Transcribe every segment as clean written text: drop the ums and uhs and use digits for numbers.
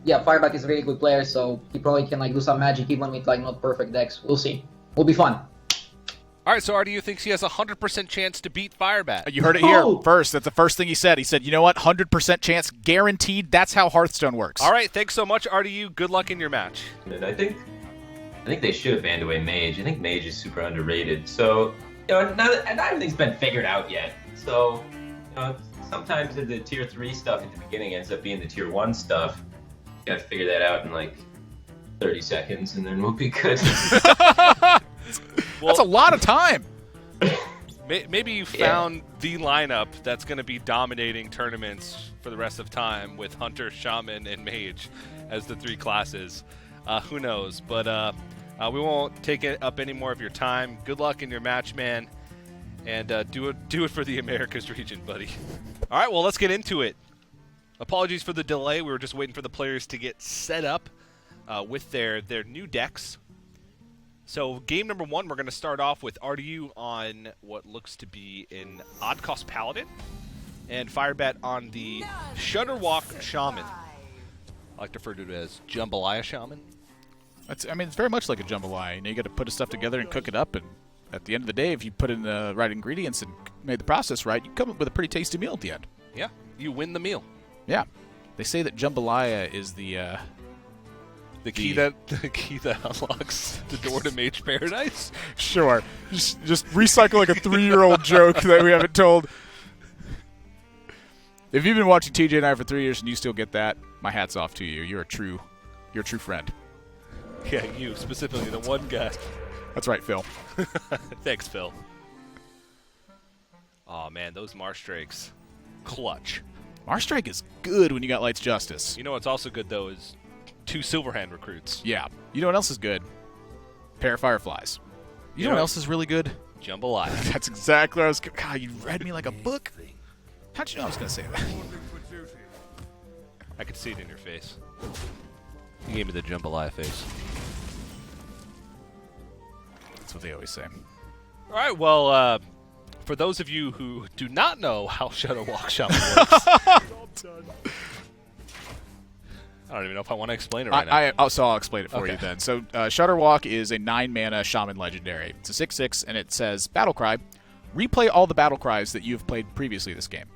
yeah, Firebat is a really good player, so he probably can like do some magic even with like not perfect decks. We'll see. Will be fun. All right, so RDU thinks he has a 100% chance to beat Firebat. You heard it here first. That's the first thing he said. He said, you know what, 100% chance, guaranteed. That's how Hearthstone works. All right, thanks so much, RDU. Good luck in your match. And I think they should have banned away Mage. I think Mage is super underrated. So, not everything's been figured out yet. So, sometimes the tier 3 stuff at the beginning ends up being the tier 1 stuff. You gotta figure that out in like 30 seconds, and then we'll be good. That's a lot of time. Maybe you found the lineup that's going to be dominating tournaments for the rest of time with Hunter, Shaman, and Mage as the 3 classes. Who knows? But we won't take up any more of your time. Good luck in your match, man. And do it for the Americas region, buddy. All right, well, let's get into it. Apologies for the delay. We were just waiting for the players to get set up with their new decks. So game number 1, we're going to start off with RDU on what looks to be an Odd Cost Paladin, and Firebat on the Shutterwalk Shaman. I like to refer to it as Jambalaya Shaman. It's very much like a jambalaya. You got to put stuff together and cook it up, and at the end of the day, if you put in the right ingredients and made the process right, you come up with a pretty tasty meal at the end. Yeah, you win the meal. Yeah. They say that jambalaya is the key that unlocks the door to Mage Paradise? Sure. Just recycle like a 3-year-old joke that we haven't told. If you've been watching TJ and I for 3 years and you still get that, my hat's off to you. You're a true friend. Yeah, you specifically, the one guy. That's right, Phil. Thanks, Phil. Oh man, those Marstrakes, clutch. Marstrake is good when you got Light's Justice. You know what's also good though is 2 Silverhand recruits. Yeah. You know what else is good? Pair of Fireflies. You know what else is really good? Jambalaya. That's exactly what I was... God, you read me like a book. How'd you know I was going to say that? I could see it in your face. You gave me the Jambalaya face. That's what they always say. All right, well, for those of you who do not know how Shutterwalk Shaman works... I don't even know if I want to explain it right now. So I'll explain it for you then. So Shutterwalk is a 9-mana Shaman Legendary. It's a 6/6, and it says Battlecry. Replay all the Battlecries that you've played previously this game.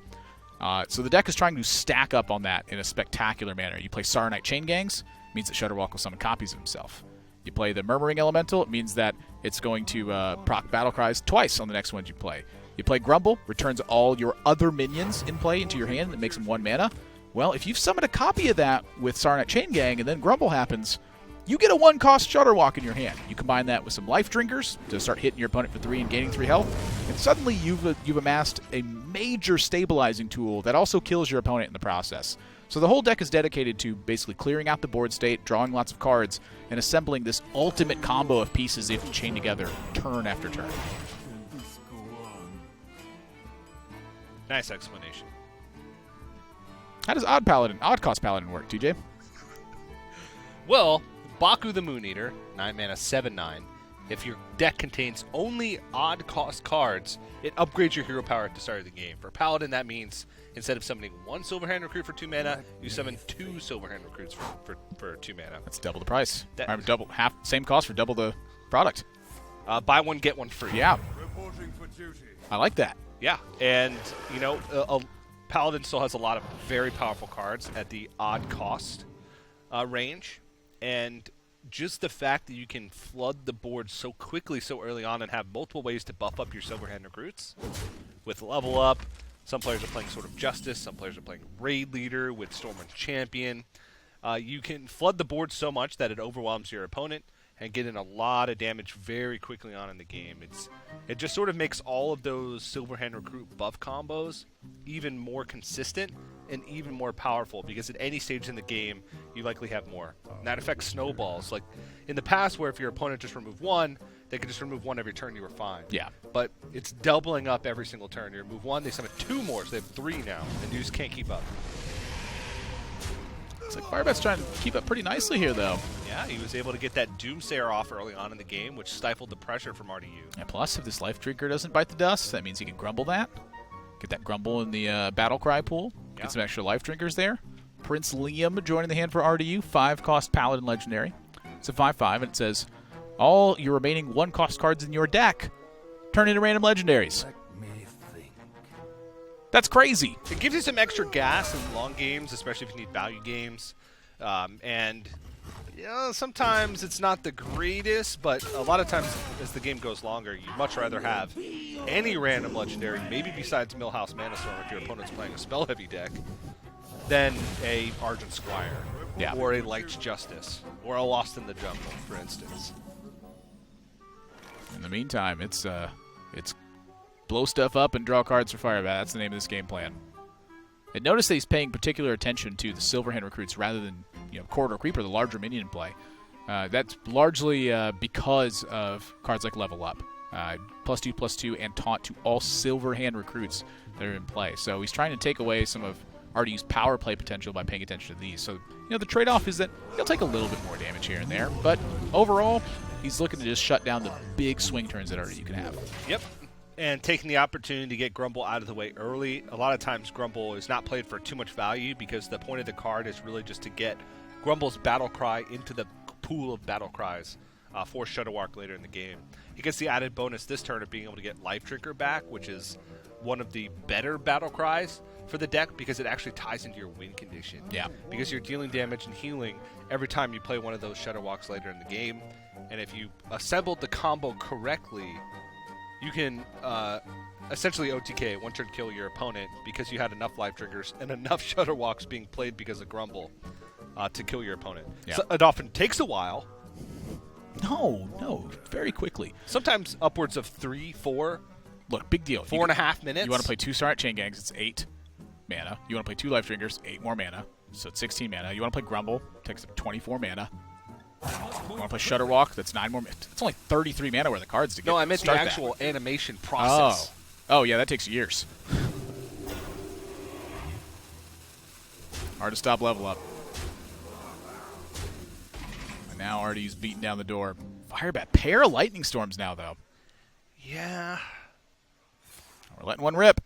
So the deck is trying to stack up on that in a spectacular manner. You play Saronite Chain Gangs, it means that Shutterwalk will summon copies of himself. You play the Murmuring Elemental, it means that it's going to proc Battlecries twice on the next ones you play. You play Grumble, returns all your other minions in play into your hand, and makes them 1 mana. Well, if you've summoned a copy of that with Saronite Chain Gang and then Grumble happens, you get a 1-cost Shutterwalk in your hand. You combine that with some Life Drinkers to start hitting your opponent for 3 and gaining 3 health, and suddenly you've amassed a major stabilizing tool that also kills your opponent in the process. So the whole deck is dedicated to basically clearing out the board state, drawing lots of cards, and assembling this ultimate combo of pieces they have to chain together turn after turn. Nice explanation. How does Odd Cost Paladin work, TJ? Well, Baku the Moon Eater, 9-mana, 7/9. If your deck contains only odd cost cards, it upgrades your hero power at the start of the game. For Paladin, that means instead of summoning 1 Silverhand Recruit for 2 mana, you summon 2 Silverhand Recruits for 2 mana. That's double the price. Same cost for double the product. Buy one, get one free. Yeah. I like that. Yeah, and, Paladin still has a lot of very powerful cards at the odd cost range, and just the fact that you can flood the board so quickly so early on and have multiple ways to buff up your Silverhand recruits with level up. Some players are playing Sword of Justice, some players are playing Raid Leader with Stormwind Champion. You can flood the board so much that it overwhelms your opponent and get in a lot of damage very quickly on in the game. It just sort of makes all of those Silverhand Recruit buff combos even more consistent and even more powerful, because at any stage in the game, you likely have more. And that affects snowballs. Like in the past, where if your opponent just removed 1, they could just remove 1 every turn, you were fine. Yeah. But it's doubling up every single turn. You remove 1, they summon 2 more, so they have 3 now, and you just can't keep up. Looks like Firebat's trying to keep up pretty nicely here, though. Yeah, he was able to get that Doomsayer off early on in the game, which stifled the pressure from RDU. And plus, if this Life Drinker doesn't bite the dust, that means he can Grumble that. Get that Grumble in the Battlecry pool. Yeah. Get some extra Life Drinkers there. Prince Liam joining the hand for RDU. 5-cost Paladin Legendary. It's a 5/5, and it says, all your remaining 1-cost cards in your deck turn into random legendaries. That's crazy. It gives you some extra gas in long games, especially if you need value games. And sometimes it's not the greatest, but a lot of times as the game goes longer, you'd much rather have any random legendary, maybe besides Millhouse Manastorm if your opponent's playing a spell-heavy deck, than a Argent Squire, or a Light's Justice, or a Lost in the Jungle, for instance. In the meantime, it's blow stuff up and draw cards for Firebat. That's the name of this game plan. And notice that he's paying particular attention to the Silverhand recruits rather than Corridor Creeper, the larger minion in play. That's largely because of cards like Level Up, +2/+2, and Taunt to all Silverhand recruits that are in play. So he's trying to take away some of RDU's power play potential by paying attention to these. So the trade-off is that he'll take a little bit more damage here and there, but overall, he's looking to just shut down the big swing turns that RDU can have. Yep. And taking the opportunity to get Grumble out of the way early. A lot of times Grumble is not played for too much value because the point of the card is really just to get Grumble's Battle Cry into the pool of Battle Cries for Shudderwock later in the game. He gets the added bonus this turn of being able to get Life Drinker back, which is one of the better Battle Cries for the deck because it actually ties into your win condition. Yeah. Because you're dealing damage and healing every time you play one of those Shudderwocks later in the game. And if you assembled the combo correctly, you can essentially OTK, one-turn kill your opponent because you had enough life triggers and enough Shudderwocks being played because of Grumble to kill your opponent. Yeah. So it often takes a while. No, very quickly. Sometimes upwards of 3, 4. Look, big deal. 4.5 minutes. You want to play 2 Starlight Chain Gangs, it's 8 mana. You want to play 2 Life Triggers, 8 more mana, so it's 16 mana. You want to play Grumble, takes up 24 mana. You want to play Shudderwock, that's 9 more. It's only 33 mana worth of cards to get. No, I meant the start actual animation process. Oh, yeah, that takes years. Hard to stop Level Up. And now RDU's beating down the door. Firebat, pair of Lightning Storms now, though. Yeah. We're letting one rip.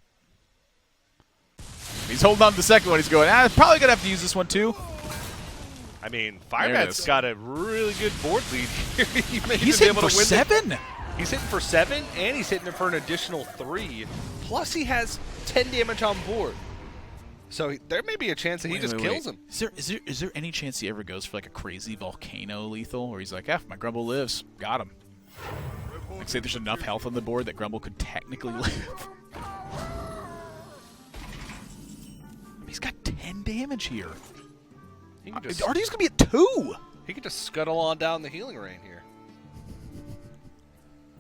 He's holding on to the second one. He's going, probably going to have to use this one, too. I mean, Firebat's got a really good board lead here. He's hitting for 7. He's hitting for 7, and he's hitting for an additional 3. Plus, he has 10 damage on board. So there may be a chance that he just kills him. Is there any chance he ever goes for like a crazy volcano lethal, where he's like, my Grumble lives, got him. Like, say there's enough health on the board that Grumble could technically live. He's got 10 damage here. RDU's going to be at 2. He could just scuttle on down the healing rain here.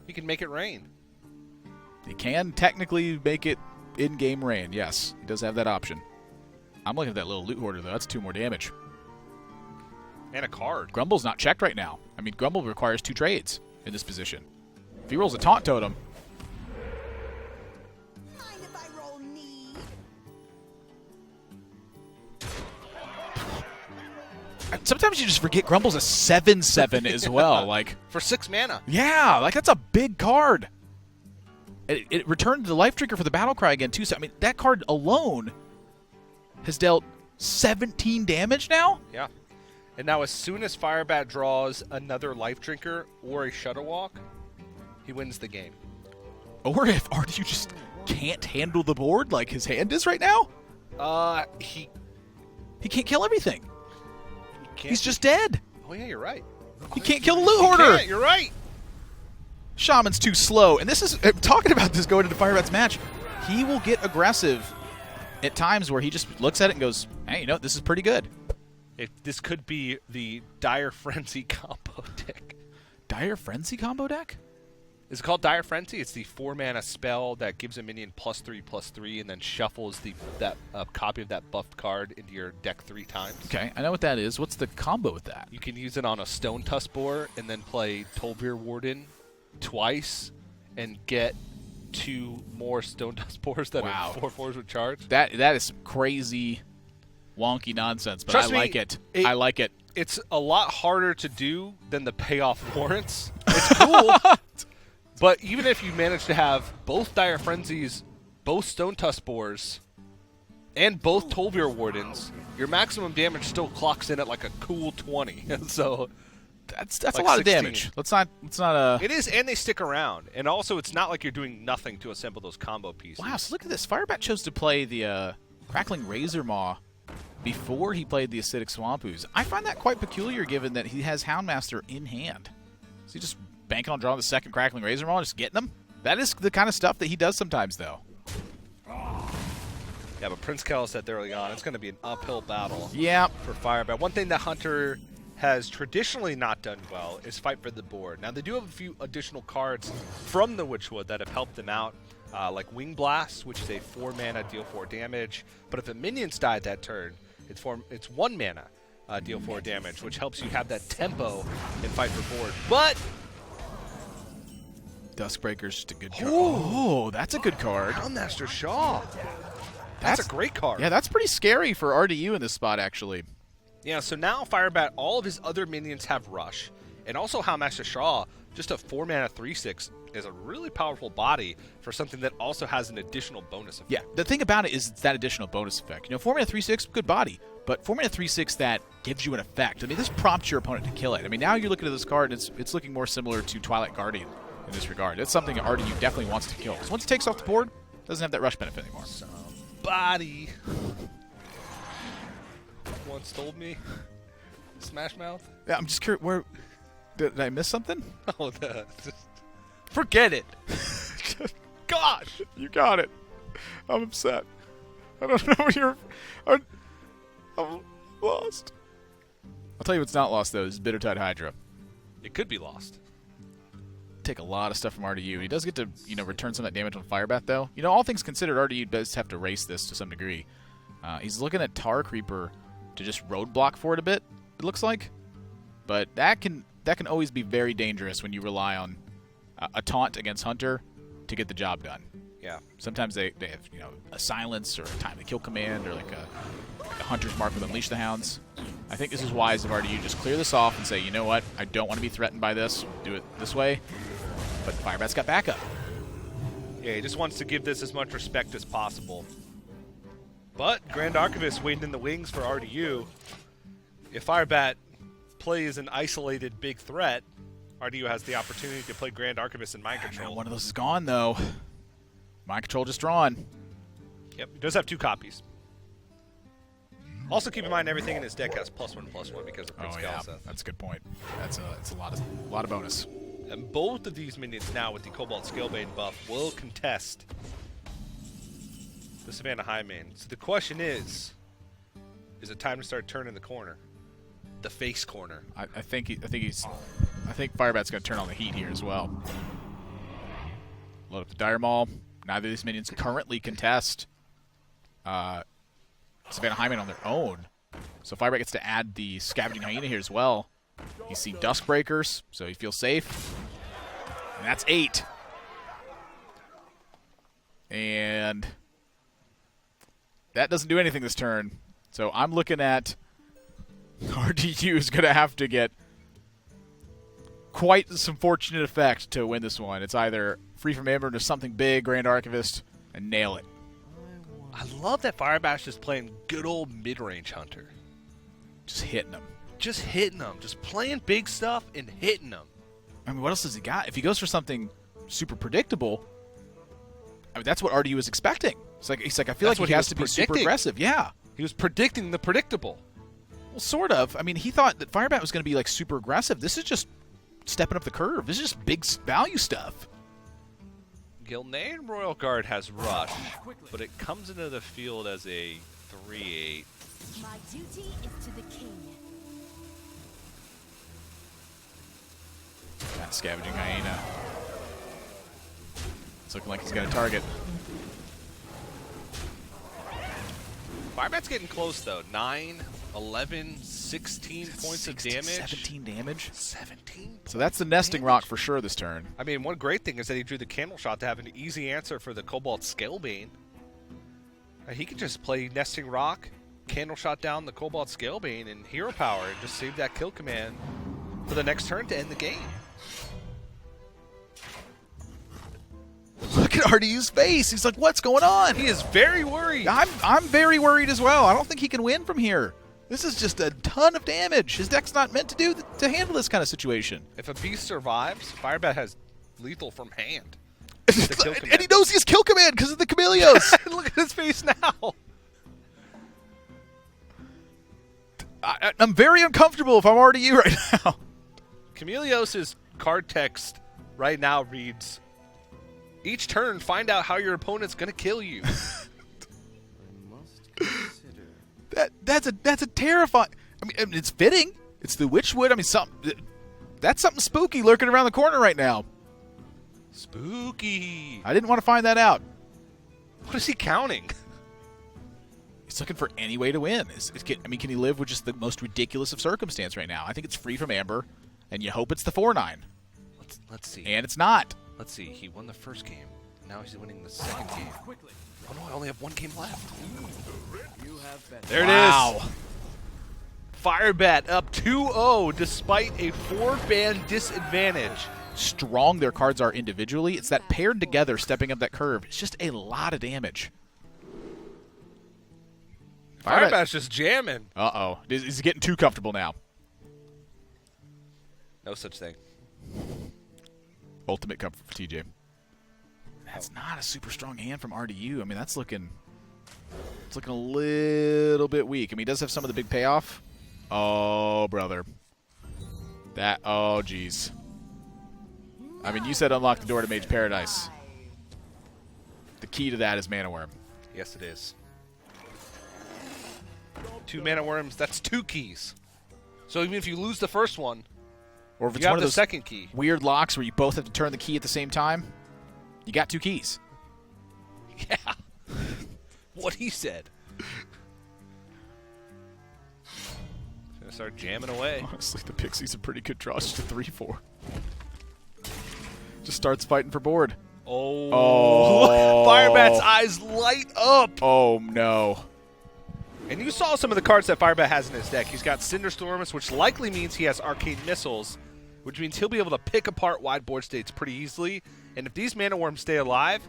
He can make it rain. He can technically make it in-game rain, yes. He does have that option. I'm looking at that little loot hoarder, though. That's 2 more damage. And a card. Grumble's not checked right now. I mean, Grumble requires 2 trades in this position. If he rolls a Taunt Totem... Mind if I roll knee? Sometimes you just forget Grumble's a 7/7 as well. Like, for 6 mana. Yeah, like that's a big card. It returned the life trigger for the battle cry again too. So I mean, that card alone has dealt 17 damage now. Yeah. And now as soon as Firebat draws another life drinker or a Shudderwock, he wins the game. Or if RDU just can't handle the board like his hand is right now. He can't kill everything. He's just dead. Oh yeah, you're right. He can't kill the loot hoarder. You're right. Shaman's too slow. And this is, talking about this going into Firebat's match, he will get aggressive at times where he just looks at it and goes, hey, you know, this is pretty good. This could be the Dire Frenzy combo deck. Dire Frenzy combo deck? Is it called Dire Frenzy? It's the 4-mana spell that gives a minion +3/+3 and then shuffles that copy of that buffed card into your deck 3 times. Okay, I know what that is. What's the combo with that? You can use it on a Stone Tusk board and then play Tolvir Warden twice and get 2 more Stone Tusk boards that are 4/4s with charge. That is some crazy, wonky nonsense, but Trust I like it. I like it. It's a lot harder to do than the payoff warrants. It's cool. But even if you manage to have both Dire Frenzies, both Stone Tusk Boars, and both Tolvir Wardens, your maximum damage still clocks in at like a cool 20. So That's like a lot 16. of damage. Let's not. It is, and they stick around. And also, it's not like you're doing nothing to assemble those combo pieces. Wow, so look at this. Firebat chose to play the Crackling Razor Maw before he played the Acidic Swamp Ooze. I find that quite peculiar given that he has Houndmaster in hand. Is he just banking on drawing the second Crackling Razor Maw and just getting them? That is the kind of stuff that he does sometimes, though. Yeah, but Prince Kel said early on, it's going to be an uphill battle Yeah. for Firebat. One thing that Hunter has traditionally not done well is fight for the board. Now, they do have a few additional cards from the Witchwood that have helped them out, like Wing Blast, which is a 4-mana, deal 4 damage. But if a minion's died that turn, it's 1 mana, deal 4 damage, which helps you have that tempo and fight for board. But Duskbreaker's just a good card. Oh, that's a good card. Houndmaster Shaw. That's a great card. Yeah, that's pretty scary for RDU in this spot, actually. Yeah, so now Firebat, all of his other minions have Rush. And also Houndmaster Shaw, just a 4-mana 3/6, is a really powerful body for something that also has an additional bonus effect. Yeah, the thing about it is it's that additional bonus effect. 4-mana 3/6, good body, but 4-mana 3/6 that gives you an effect. I mean, this prompts your opponent to kill it. I mean, now you're looking at this card, and it's looking more similar to Twilight Guardian in this regard. It's something that RDU definitely wants to kill. Because once it takes off the board, it doesn't have that rush benefit anymore. Body. Once told me. Smash Mouth? Yeah, I'm just curious, where... Did I miss something? Oh, forget it. Gosh. You got it. I'm upset. I don't know what you're... I'm lost. I'll tell you what's not lost, though, is Bittertide Hydra. It could be lost. Take a lot of stuff from RDU. He does get to, return some of that damage on Firebat, though. All things considered, RDU does have to race this to some degree. He's looking at Tar Creeper to just roadblock for it a bit, it looks like. But that can always be very dangerous when you rely on a taunt against Hunter to get the job done. Yeah. Sometimes they have, a silence or a time to kill command or like a Hunter's Mark with Unleash the Hounds. I think this is wise of RDU. Just clear this off and say, you know what, I don't want to be threatened by this. Do it this way. But Firebat's got backup. Yeah, he just wants to give this as much respect as possible. But Grand Archivist waiting in the wings for RDU. If Firebat plays an isolated big threat, RDU has the opportunity to play Grand Archivist and Mind Control. Man, one of those is gone, though. Mind Control just drawn. Yep, he does have 2 copies. Also, keep in mind everything in his deck has +1/+1 because of Prince Galseth. That's a good point. That's a lot of bonus. And both of these minions now with the Cobalt Scalebane buff will contest the Savannah Highmane. So the question is it time to start turning the corner? The face corner. I think Firebat's going to turn on the heat here as well. Load up the Dire Maul. Neither of these minions currently contest Savannah Highmane on their own. So Firebat gets to add the Scavenging Hyena here as well. You see Duskbreakers, so he feels safe. And that's 8. And that doesn't do anything this turn. So I'm looking at RDU is going to have to get quite some fortunate effect to win this one. It's either Free from Ember into something big, Grand Archivist, and nail it. I love that Firebat's just playing good old mid-range Hunter. Just hitting them. Just hitting them. Just playing big stuff and hitting them. I mean, what else has he got? If he goes for something super predictable, I mean, that's what RDU is expecting. It's like I feel That's like what he he has was to be super predicting. aggressive. Yeah. He was predicting the predictable. Well, sort of. I mean, he thought that Firebat was going to be like super aggressive. This is just stepping up the curve. This is just big value stuff. Gilnean Royal Guard has Rush, but it comes into the field as a 3/8. My duty is to the king. That Scavenging Hyena. It's looking like he's got a target. Firebat's getting close, though. 9, 11, 16 points of damage. 17 damage. 17 points. So that's the nesting rock for sure this turn. I mean, one great thing is that he drew the Candle Shot to have an easy answer for the Cobalt Scalebane. He could just play Nesting Rock, Candle Shot down the Cobalt Scalebane, and Hero Power, and just save that kill command for the next turn to end the game. Look at RDU's face. He's like, what's going on? He is very worried. I'm very worried as well. I don't think he can win from here. This is just a ton of damage. His deck's not meant to handle this kind of situation. If a beast survives, Firebat has lethal from hand. And he knows he has kill command because of the Chameleos. Look at his face now. I'm very uncomfortable if I'm RDU right now. Chameleos' card text right now reads, each turn, find out how your opponent's going to kill you. That's a terrifying. I mean, it's fitting. It's the Witchwood. I mean, that's something spooky lurking around the corner right now. Spooky. I didn't want to find that out. What is he counting? He's looking for any way to win. Can he live with just the most ridiculous of circumstance right now? I think it's free from Amber, and you hope it's the 4-9. Let's see. And it's not. Let's see. He won the first game. Now he's winning the second game. Oh no, I only have one game left. There it is. Firebat up 2-0 despite a 4-ban disadvantage. Strong their cards are individually. It's that paired together stepping up that curve. It's just a lot of damage. Firebat's just jamming. Uh-oh. He's getting too comfortable now. No such thing. Ultimate comfort for TJ. That's not a super strong hand from RDU. I mean, it's looking a little bit weak. I mean, he does have some of the big payoff. Oh, brother. Oh, geez. I mean, you said unlock the door to Mage Paradise. The key to that is Mana Worm. Yes, it is. 2 Mana Worms, that's 2 keys. So even if you lose the first one, or if it's you one have of the those second key. Weird locks where you both have to turn the key at the same time, you got 2 keys. Yeah. What he said. Gonna start jamming away. Honestly, the Pixie's a pretty good draw. It's just a 3-4. Just starts fighting for board. Oh. Firebat's eyes light up. Oh, no. And you saw some of the cards that Firebat has in his deck. He's got Cinderstorms, which likely means he has Arcane Missiles, which means he'll be able to pick apart wide board states pretty easily. And if these Mana Worms stay alive,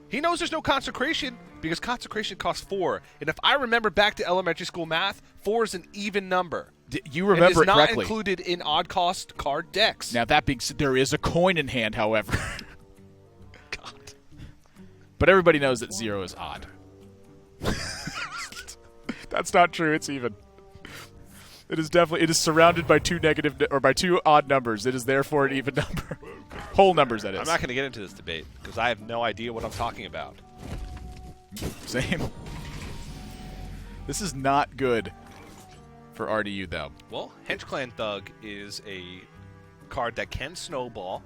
he knows there's no Consecration because Consecration costs 4. And if I remember back to elementary school math, 4 is an even number. You remember it correctly. It is not included in odd cost card decks. Now, that being said, there is a coin in hand, however. God. But everybody knows that 0 is odd. That's not true. It's even. It is surrounded by 2 by 2 odd numbers. It is therefore an even number. Whole numbers, that is. I'm not going to get into this debate because I have no idea what I'm talking about. Same. This is not good for RDU, though. Well, Hench Clan Thug is a card that can snowball,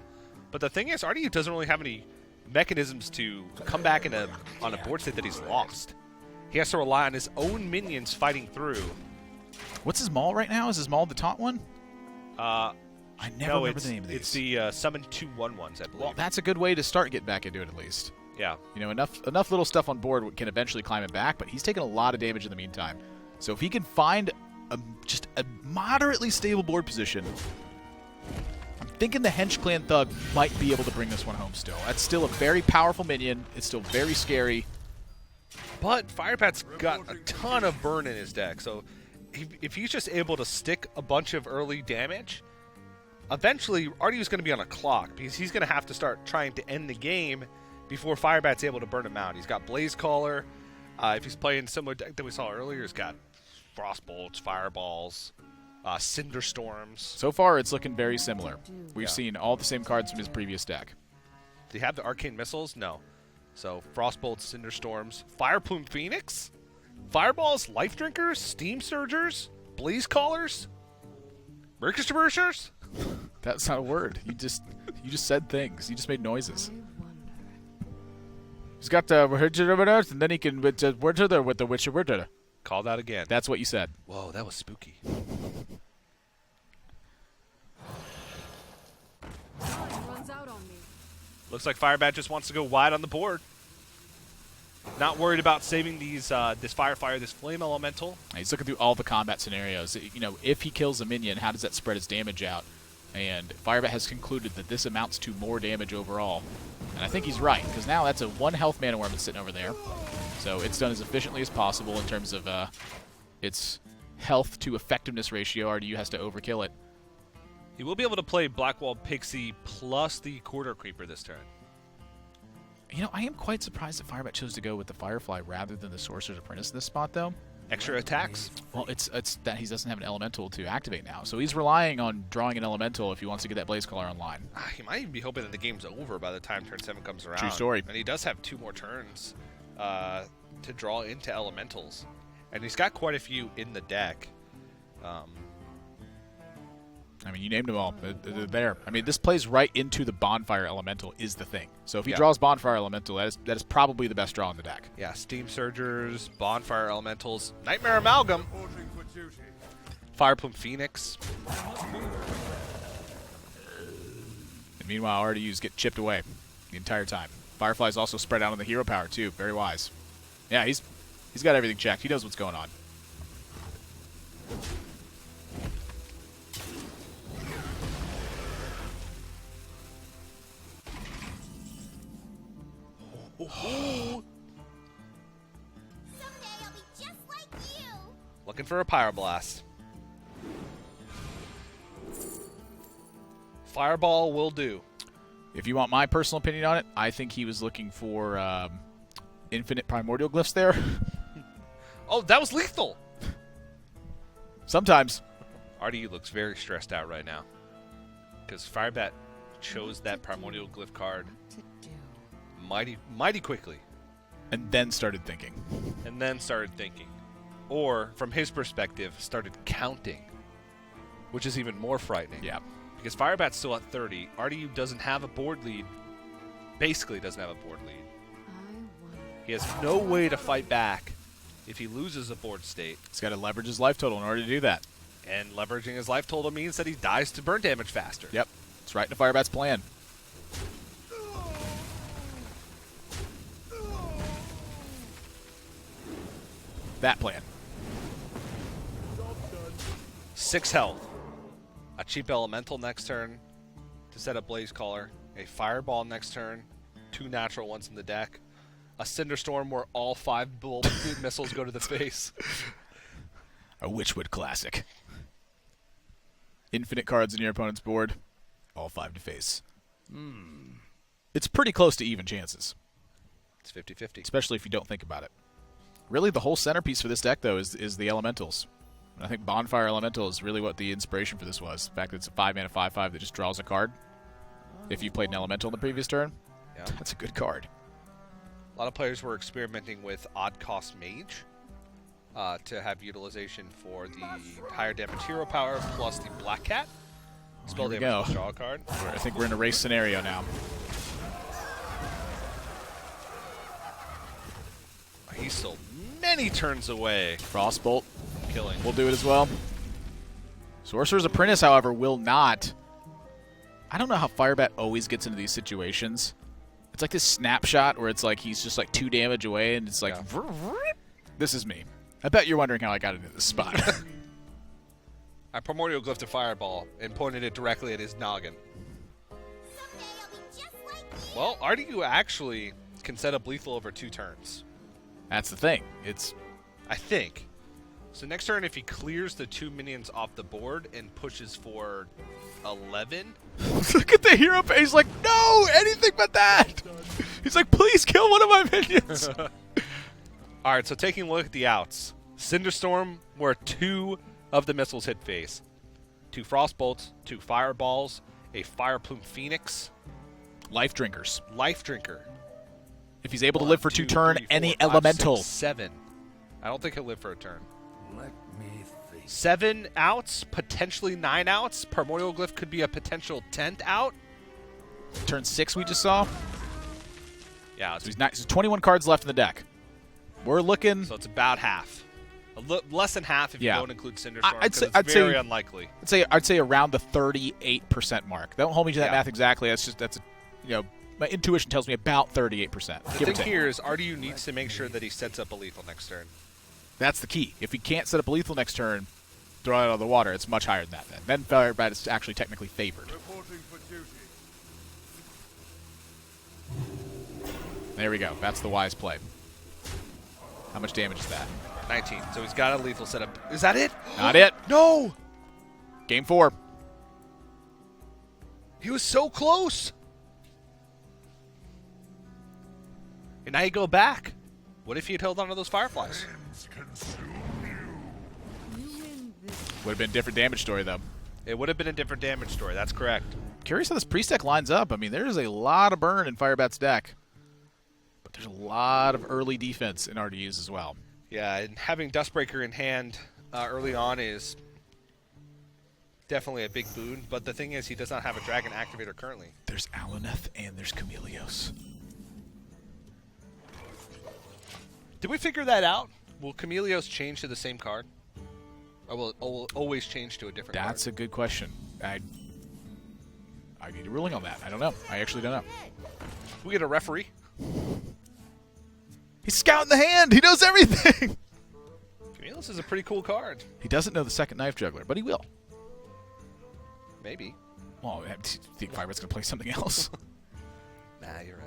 but the thing is, RDU doesn't really have any mechanisms to come back on a board state that he's lost. He has to rely on his own minions fighting through. What's his Maul right now? Is his Maul the taunt one? I never remember the name of these. It's the summon 2/1/1s, I believe. Well, that's a good way to start getting back into it, at least. Yeah. You know, enough little stuff on board can eventually climb him back, but he's taken a lot of damage in the meantime. So if he can find just a moderately stable board position, I'm thinking the Hench Clan Thug might be able to bring this one home still. That's still a very powerful minion. It's still very scary. But Firebat's got a ton of burn in his deck, so if he's just able to stick a bunch of early damage, eventually RDU's going to be on a clock because he's going to have to start trying to end the game before Firebat's able to burn him out. He's got Blaze Caller. If he's playing similar deck that we saw earlier, he's got Frostbolts, Fireballs, Cinderstorms. So far, it's looking very similar. We've seen all the same cards from his previous deck. Do you have the Arcane Missiles? No. So, Frostbolts, Cinderstorms, Fireplume Phoenix, Fireballs, Life Drinkers, Steam Surgers, Blaze Callers, Mercury. That's not a word. You just said things. You just made noises. He's got the and then he can with the Witcher. Call that again. That's what you said. Whoa, that was spooky. Runs out on me. Looks like Firebat just wants to go wide on the board. Not worried about saving these this Firefire, this Flame Elemental. He's looking through all the combat scenarios. You know, if he kills a minion, how does that spread his damage out? And Firebat has concluded that this amounts to more damage overall. And I think he's right, because now that's a 1 health Mana Worm that's sitting over there. So it's done as efficiently as possible in terms of its health to effectiveness ratio. RDU has to overkill it. He will be able to play Blackwall Pixie plus the Quarter Creeper this turn. You know, I am quite surprised that Firebat chose to go with the Firefly rather than the Sorcerer's Apprentice in this spot, though. Extra attacks? Well, it's that he doesn't have an elemental to activate now, so he's relying on drawing an elemental if he wants to get that Blaze Caller online. He might even be hoping that the game's over by the time turn 7 comes around. True story. And he does have 2 more turns to draw into elementals. And he's got quite a few in the deck. I mean, you named them all. They're there. I mean, this plays right into the Bonfire Elemental is the thing. So if he draws Bonfire Elemental, that is probably the best draw in the deck. Yeah, Steam Surgers, Bonfire Elementals, Nightmare Amalgam, Fireplume Phoenix. And meanwhile, RDUs get chipped away the entire time. Firefly's also spread out on the hero power, too. Very wise. Yeah, he's got everything checked. He knows what's going on. Someday I'll be just like you. Looking for a Pyroblast. Fireball will do. If you want my personal opinion on it, I think he was looking for infinite primordial glyphs there. Oh, that was lethal! Sometimes. RDU looks very stressed out right now. Because Firebat chose that primordial glyph card mighty quickly. And then started thinking. Or, from his perspective, started counting. Which is even more frightening. Yeah. Because Firebat's still at 30. RDU doesn't have a board lead. Basically doesn't have a board lead. He has no way to fight back if he loses a board state. He's got to leverage his life total in order to do that. And leveraging his life total means that he dies to burn damage faster. Yep. It's right into Firebat's plan. That plan. 6 health. A cheap elemental next turn to set up Blaze Caller. A fireball next turn. 2 natural ones in the deck. A Cinderstorm where all 5 bullet missiles go to the face. A Witchwood classic. Infinite cards in your opponent's board. All 5 to face. It's pretty close to even chances. It's 50-50. Especially if you don't think about it. Really, the whole centerpiece for this deck, though, is the elementals. And I think Bonfire Elemental is really what the inspiration for this was. The fact that it's a 5-mana 5/5 that just draws a card. If you played an elemental in the previous turn, that's a good card. A lot of players were experimenting with odd cost mage to have utilization for the higher damage hero power plus the Black Cat. Spell Here we damage go. plus draw a card. I think we're in a race scenario now. He's still many turns away. Frostbolt Killing. will do it as well. Sorcerer's Apprentice, however, will not. I don't know how Firebat always gets into these situations. It's like this snapshot where it's like he's just like 2 damage away, and it's like, this is me. I bet you're wondering how I got into this spot. I primordial glyphed a fireball and pointed it directly at his noggin. Someday I'll be just like you. Well, RDU actually can set up lethal over 2 turns. That's the thing. It's I think. So next turn, if he clears the 2 minions off the board and pushes for 11. Look at the hero page. He's like, no, anything but that. He's like, please kill one of my minions. All right, so taking a look at the outs. Cinderstorm, where 2 of the missiles hit face. 2 Frostbolts, 2 Fireballs, a Fireplume Phoenix. Life Drinkers. Life Drinker. If he's able to live for 2 turns, 3, any 4, 5, elemental. 6, 7. I don't think he'll live for a turn. Let me think. 7 outs, potentially 9 outs. Primordial Glyph could be a potential 10th out. Turn 6 we just saw. Yeah, So he's 21 cards left in the deck. We're looking. so it's about half. Less than half if you Yeah. don't include Cinderstorm. I'd 'cause say- it's I'd say- very unlikely. I'd say around the 38% mark. Don't hold me to that Yeah. math exactly. My intuition tells me about 38%. The Give or thing take. here is RDU needs to make sure that he sets up a lethal next turn. That's the key. If he can't set up a lethal next turn, throw it out of the water. It's much higher than that. Then Firebat is actually technically favored. Reporting for duty. There we go. That's the wise play. How much damage is that? 19. So he's got a lethal setup. Is that it? Not it. No! Game 4. He was so close. And now you go back. What if he had held on to those fireflies? You win this. Would have been a different damage story, though. It would have been a different damage story. That's correct. Curious how this priest deck lines up. I mean, there's a lot of burn in Firebat's deck. But there's a lot of early defense in RDUs as well. Yeah, and having Dustbreaker in hand early on is definitely a big boon. But the thing is, he does not have a Dragon Activator currently. There's Alaneth and there's Chameleos. Did we figure that out? Will Chameleos change to the same card? Or will it always change to a different card? That's a good question. I need a ruling on that. I don't know. I actually don't know. We get a referee. He's scouting the hand. He knows everything. Chameleos is a pretty cool card. He doesn't know the second Knife Juggler, but he will. Maybe. Oh, do you think Firebat's going to play something else? Nah, you're right.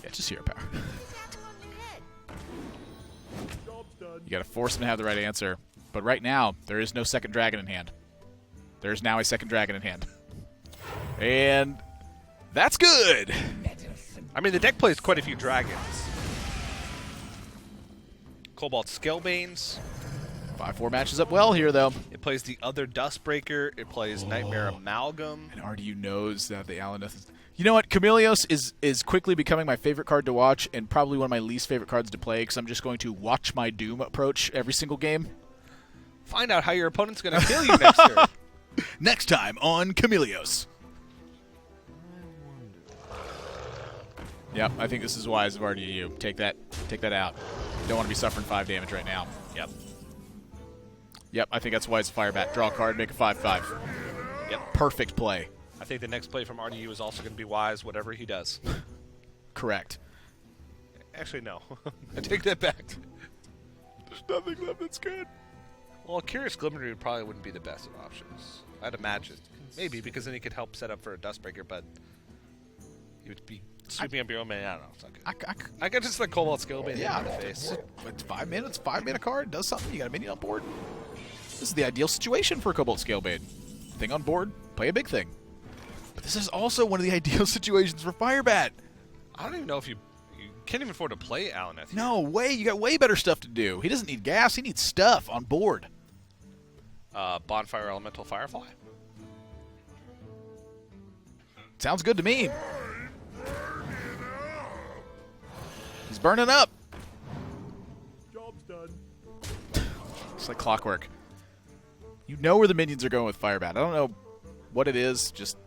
Yeah, just hero power. Tap him on the head. Job's done. You got to force him to have the right answer. But right now, there is no second dragon in hand. There's now a second dragon in hand. And that's good. I mean, the deck plays quite a few dragons. Cobalt Scalebanes. 5-4 matches up well here, though. It plays the other Dustbreaker. It plays Nightmare Amalgam. And RDU knows that the Alaneth is... You know what? Chameleos is quickly becoming my favorite card to watch and probably one of my least favorite cards to play because I'm just going to watch my doom approach every single game. Find out how your opponent's going to kill you next turn. Next time on Chameleos. Yep, I think this is wise of RDU. Take that out. Don't want to be suffering 5 damage right now. Yep, I think that's wise of Firebat. Draw a card, make a 5/5. Yep. Perfect play. I think the next play from RDU is also going to be wise, whatever he does. Correct. Actually, no. I take that back. There's nothing left that's good. Well, Curious Glimmer probably wouldn't be the best of options. I'd imagine. Maybe, because then he could help set up for a Dustbreaker, but he would be sweeping up your own man. I don't know. It's not good. I got just like Cobalt Scalebane in the face. It's 5 minutes, 5-mana card, does something, you got a minion on board. This is the ideal situation for a Cobalt Scalebane. Thing on board, play a big thing. But this is also one of the ideal situations for Firebat. I don't even know if you can't even afford to play Alaneth. No way, you got way better stuff to do. He doesn't need gas, he needs stuff on board. Bonfire Elemental Firefly? Sounds good to me. He's burning up. Job's done. It's like clockwork. You know where the minions are going with Firebat. I don't know what it is, just...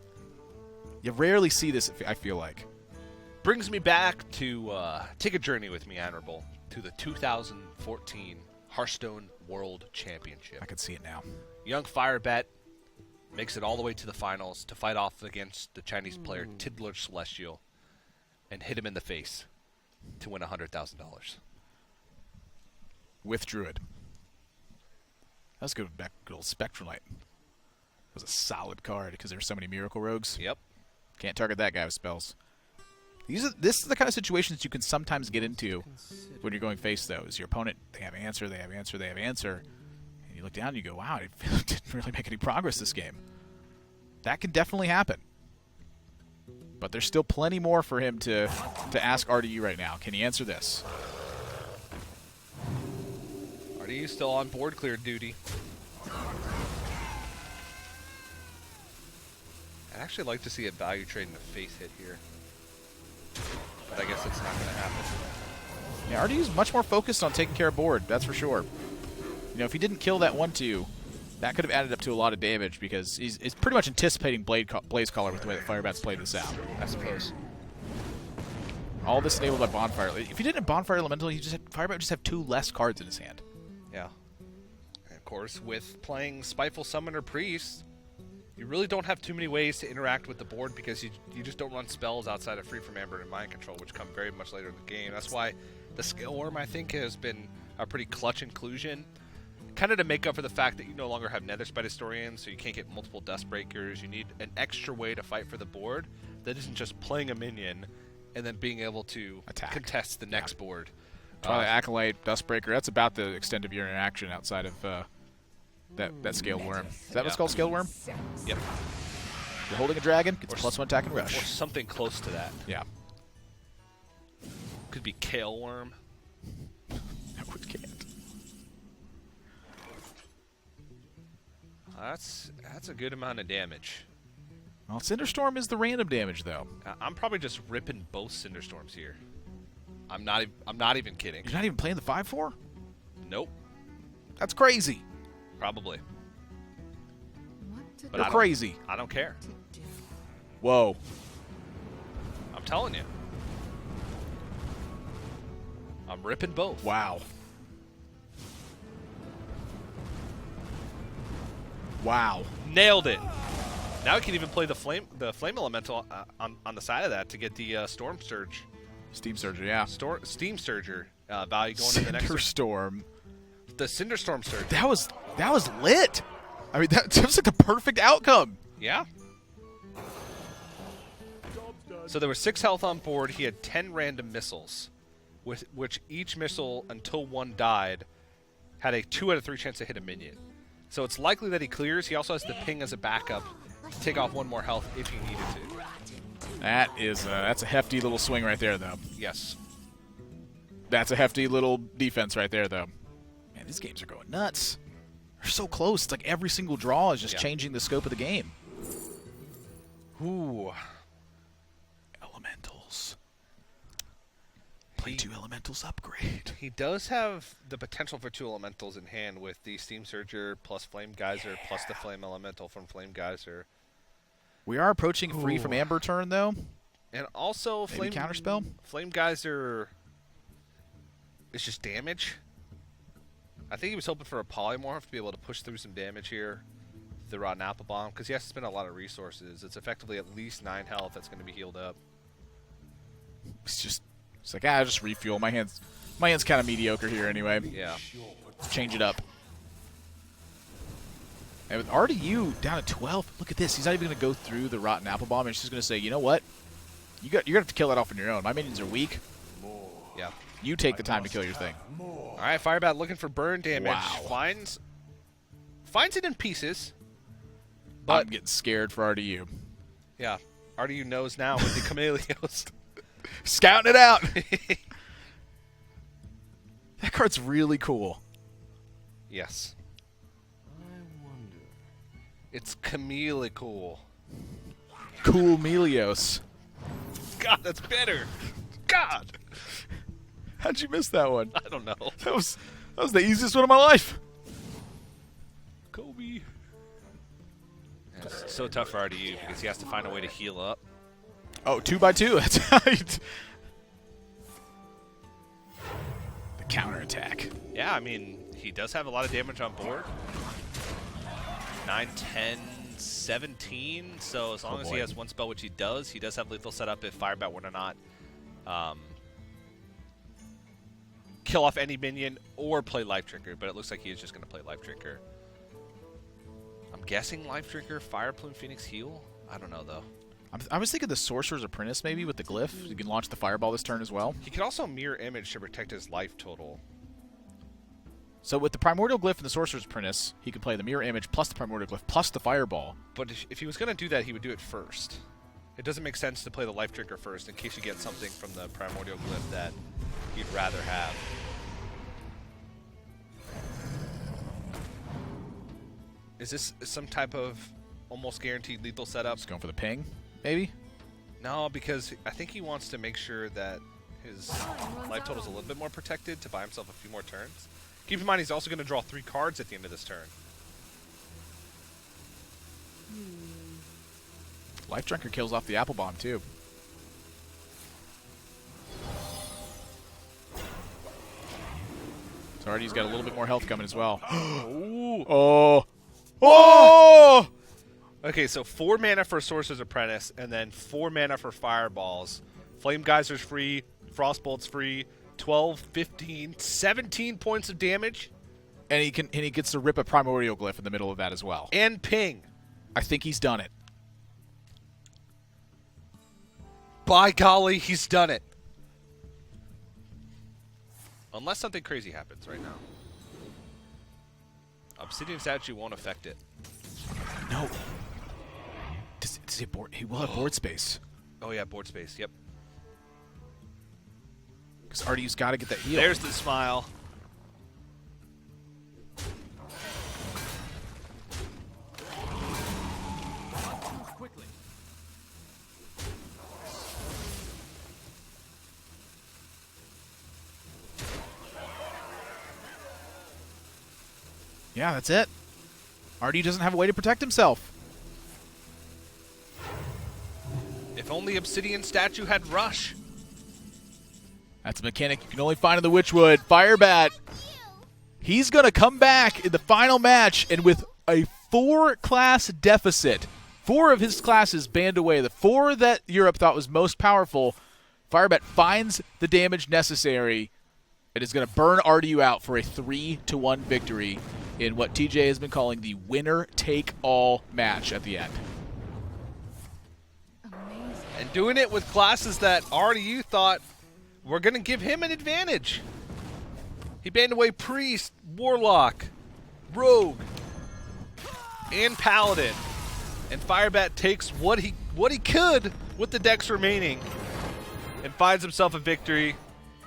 You rarely see this, I feel like. Brings me back to take a journey with me, Honorable, to the 2014 Hearthstone World Championship. I can see it now. Young Firebat makes it all the way to the finals to fight off against the Chinese player Tiddler Celestial and hit him in the face to win $100,000. With Druid. That's good. Back good old Spectralite. It was a solid card because there's so many Miracle Rogues. Yep. Can't target that guy with spells. This is the kind of situations you can sometimes get into when you're going face, though. Is your opponent, they have answer, they have answer, they have answer. And you look down and you go, wow, I didn't really make any progress this game. That can definitely happen. But there's still plenty more for him to ask RDU right now. Can he answer this? RDU still on board clear duty. I'd actually like to see a value trade in a face hit here. But I guess it's not going to happen. Yeah, RDU's much more focused on taking care of board, that's for sure. You know, if he didn't kill that 1/2, that could have added up to a lot of damage because he's pretty much anticipating Blaze Caller with the way that Firebat's played this out, I suppose. All this enabled by Bonfire. If he didn't have Bonfire Elemental, Firebat would just have 2 less cards in his hand. Yeah. And of course, with playing Spiteful Summoner Priest, you really don't have too many ways to interact with the board because you just don't run spells outside of Free from Amber and Mind Control, which come very much later in the game. That's why the Scale Worm, I think, has been a pretty clutch inclusion. Kind of to make up for the fact that you no longer have Nether Spite Historians, so you can't get multiple Dust Breakers. You need an extra way to fight for the board that isn't just playing a minion and then being able to contest the next board. Twilight Acolyte, Dustbreaker, that's about the extent of your interaction outside of that Scaled Worm. Is that what's called Scaled Worm? Yep. You're holding a dragon, gets +1 attack and rush. Or something close to that. Yeah. Could be Kale Worm. No, it can't. That's a good amount of damage. Well, Cinderstorm is the random damage, though. I'm probably just ripping both Cinderstorms here. I'm not even kidding. You're not even playing the 5/4? Nope. That's crazy. Probably. What to But You're I don't- crazy. I don't care. do? Whoa. I'm telling you. I'm ripping both. Wow. Wow. Nailed it. Now I can even play the flame elemental on the side of that to get the storm surge, Steam Surger, yeah. steam surger value going to the next. Cinderstorm. The Cinderstorm surge. That was lit. I mean, that was like the perfect outcome. Yeah. Job's done. So there was 6 health on board. He had 10 random missiles, with which each missile until one died had a 2 out of 3 chance to hit a minion. So it's likely that he clears. He also has the ping as a backup to take off 1 more health if he needed to. That's a hefty little swing right there, though. Yes. That's a hefty little defense right there, though. Man, these games are going nuts. They're so close. It's like every single draw is just changing the scope of the game. Ooh. Elementals. Play 2 elementals upgrade. He does have the potential for 2 elementals in hand with the Steam Surger plus Flame Geyser plus the Flame Elemental from Flame Geyser. We are approaching free from Amber turn, though. And also, Maybe Counterspell? Flame Geyser is just damage. I think he was hoping for a Polymorph to be able to push through some damage here. The Rotten Apple Bomb, because he has to spend a lot of resources. It's effectively at least 9 health that's going to be healed up. It's like, I'll just refuel. My hand's kind of mediocre here anyway. Yeah. Change it up. And with RDU down at 12, look at this. He's not even going to go through the Rotten Apple Bomb. He's just going to say, you know what? You're going to have to kill that off on your own. My minions are weak. Yeah. You take the time to kill your thing. All right, Firebat looking for burn damage. Wow. Finds it in pieces. I'm But getting scared for RDU. yeah, RDU knows now with the Chameleos. Scouting it out. That card's really cool. Yes. It's Camille cool. Cool Melios. God, that's better. God. How'd you miss that one? I don't know. That was the easiest one of my life. Kobe. Yeah, it's so tough for RDU because he has to find a way to heal up. Oh, 2x2. That's right. The counterattack. Yeah, I mean, he does have a lot of damage on board. 9, 10, 17. So as long as he has 1 spell, which he does have lethal setup if Firebat were to not kill off any minion or play Life Drinker. But it looks like he is just going to play Life Drinker. I'm guessing Life Drinker, Fire Plume, Phoenix Heal. I don't know though. I was thinking the Sorcerer's Apprentice maybe with the glyph. You can launch the Fireball this turn as well. He could also Mirror Image to protect his life total. So with the Primordial Glyph and the Sorcerer's Apprentice, he could play the Mirror Image plus the Primordial Glyph plus the Fireball. But if he was going to do that, he would do it first. It doesn't make sense to play the Life Drinker first in case you get something from the Primordial Glyph that you'd rather have. Is this some type of almost guaranteed lethal setup? Just going for the ping, maybe? No, because I think he wants to make sure that his life total is a little bit more protected to buy himself a few more turns. Keep in mind, he's also going to draw 3 cards at the end of this turn. Life Drinker kills off the Apple Bomb, too. So already he's got a little bit more health coming as well. Ooh. Oh! Oh! Okay, so 4 mana for Sorcerer's Apprentice, and then 4 mana for Fireballs. Flame Geyser's free, Frostbolt's free, 12, 15, 17 points of damage. And he gets to rip a primordial glyph in the middle of that as well. And ping. I think he's done it. By golly, he's done it. Unless something crazy happens right now. Obsidian statue won't affect it. No. He will have board space. Oh yeah, board space. Yep. Because RDU's got to get that heal. There's the smile. Quickly. Yeah, that's it. RDU doesn't have a way to protect himself. If only Obsidian statue had rush. That's a mechanic you can only find in the Witchwood. Firebat. He's going to come back in the final match, and with a 4-class deficit, 4 of his classes banned away, the 4 that Europe thought was most powerful, Firebat finds the damage necessary and is going to burn RDU out for a 3-1 victory in what TJ has been calling the winner-take-all match at the end. Amazing. And doing it with classes that RDU thought were going to give him an advantage. He banned away Priest, Warlock, Rogue, and Paladin. And Firebat takes what he could with the decks remaining and finds himself a victory,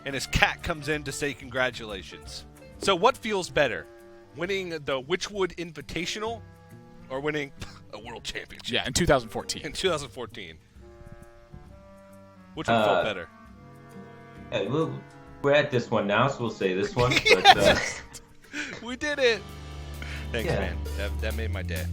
and his cat comes in to say congratulations. So what feels better? Winning the Witchwood Invitational or winning a world championship? Yeah, in 2014. In 2014. Which one felt better? Yeah, we're at this one now, so we'll say this one. But, We did it! Thanks, Yeah. man. That made my day.